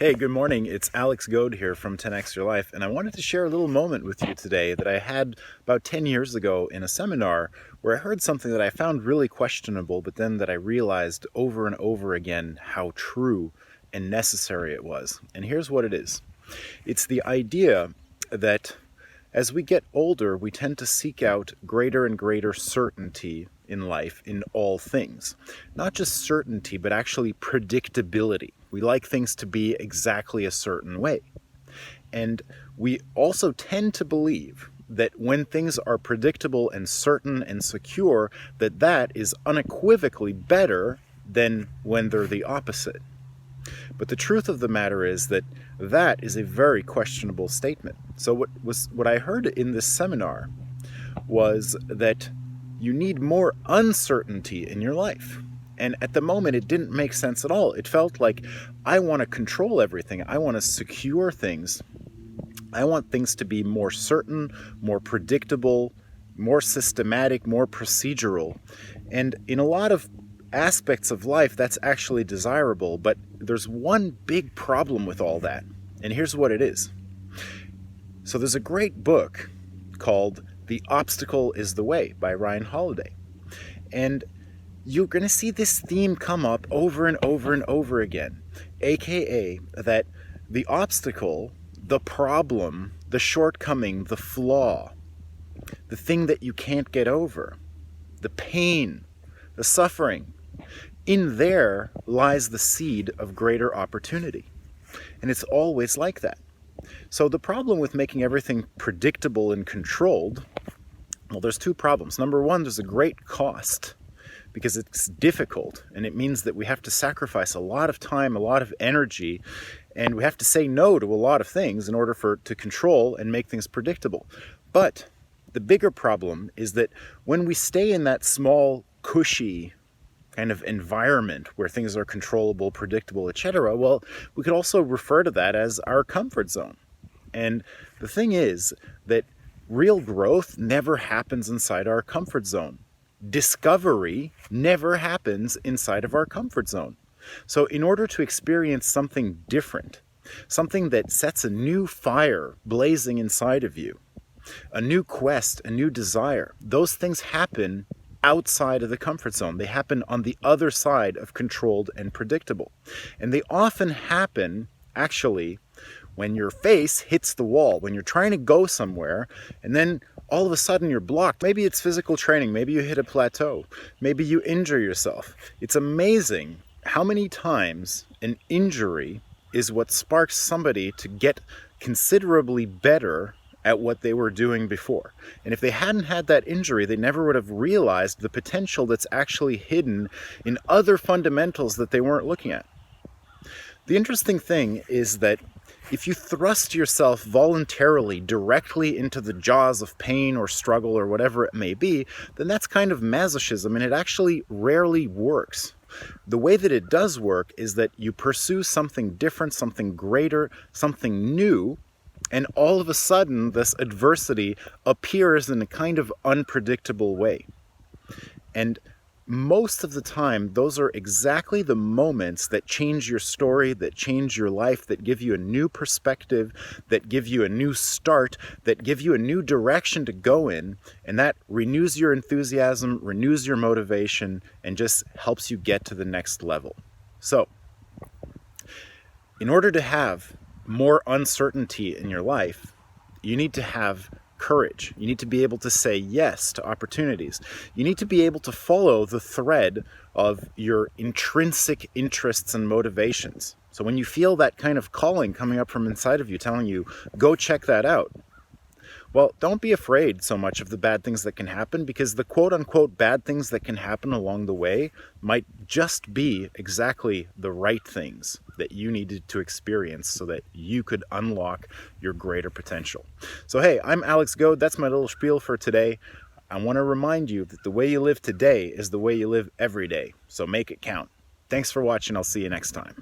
Hey, good morning. It's Alex Goad here from 10X Your Life, and I wanted to share a little moment with you today that I had about 10 years ago in a seminar where I heard something that I found really questionable, but then that I realized over and over again how true and necessary it was. And here's what it is. It's the idea that as we get older, we tend to seek out greater and greater certainty in life in all things. Not just certainty, but actually predictability. We like things to be exactly a certain way. And we also tend to believe that when things are predictable and certain and secure, that is unequivocally better than when they're the opposite. But the truth of the matter is that is a very questionable statement. So what I heard in this seminar was that you need more uncertainty in your life. And at the moment, it didn't make sense at all. It felt like I want to control everything. I want to secure things. I want things to be more certain, more predictable, more systematic, more procedural. And in a lot of aspects of life, that's actually desirable. But there's one big problem with all that. And here's what it is. So there's a great book called The Obstacle is the Way by Ryan Holiday. And you're going to see this theme come up over and over and over again, aka that the obstacle, the problem, the shortcoming, the flaw, the thing that you can't get over, the pain, the suffering, in there lies the seed of greater opportunity. And it's always like that. So the problem with making everything predictable and controlled, well, there's two problems. Number one, there's a great cost because it's difficult, and it means that we have to sacrifice a lot of time, a lot of energy, and we have to say no to a lot of things in order to control and make things predictable. But the bigger problem is that when we stay in that small, cushy kind of environment where things are controllable, predictable, etc., well, we could also refer to that as our comfort zone. And the thing is that real growth never happens inside our comfort zone. Discovery never happens inside of our comfort zone. So in order to experience something different, something that sets a new fire blazing inside of you, a new quest, a new desire, those things happen outside of the comfort zone. They happen on the other side of controlled and predictable. And they often happen, actually, when your face hits the wall, when you're trying to go somewhere, and then all of a sudden you're blocked. Maybe it's physical training. Maybe you hit a plateau. Maybe you injure yourself. It's amazing how many times an injury is what sparks somebody to get considerably better at what they were doing before. And if they hadn't had that injury, they never would have realized the potential that's actually hidden in other fundamentals that they weren't looking at. The interesting thing is that if you thrust yourself voluntarily directly into the jaws of pain or struggle or whatever it may be, then that's kind of masochism, and it actually rarely works. The way that it does work is that you pursue something different, something greater, something new, and all of a sudden this adversity appears in a kind of unpredictable way. And most of the time, those are exactly the moments that change your story, that change your life, that give you a new perspective, that give you a new start, that give you a new direction to go in, and that renews your enthusiasm, renews your motivation, and just helps you get to the next level. So, in order to have more uncertainty in your life, you need to have courage. You need to be able to say yes to opportunities. You need to be able to follow the thread of your intrinsic interests and motivations. So when you feel that kind of calling coming up from inside of you telling you, go check that out, well, don't be afraid so much of the bad things that can happen, because the quote-unquote bad things that can happen along the way might just be exactly the right things that you needed to experience so that you could unlock your greater potential. So hey, I'm Alex Goad. That's my little spiel for today. I want to remind you that the way you live today is the way you live every day. So make it count. Thanks for watching. I'll see you next time.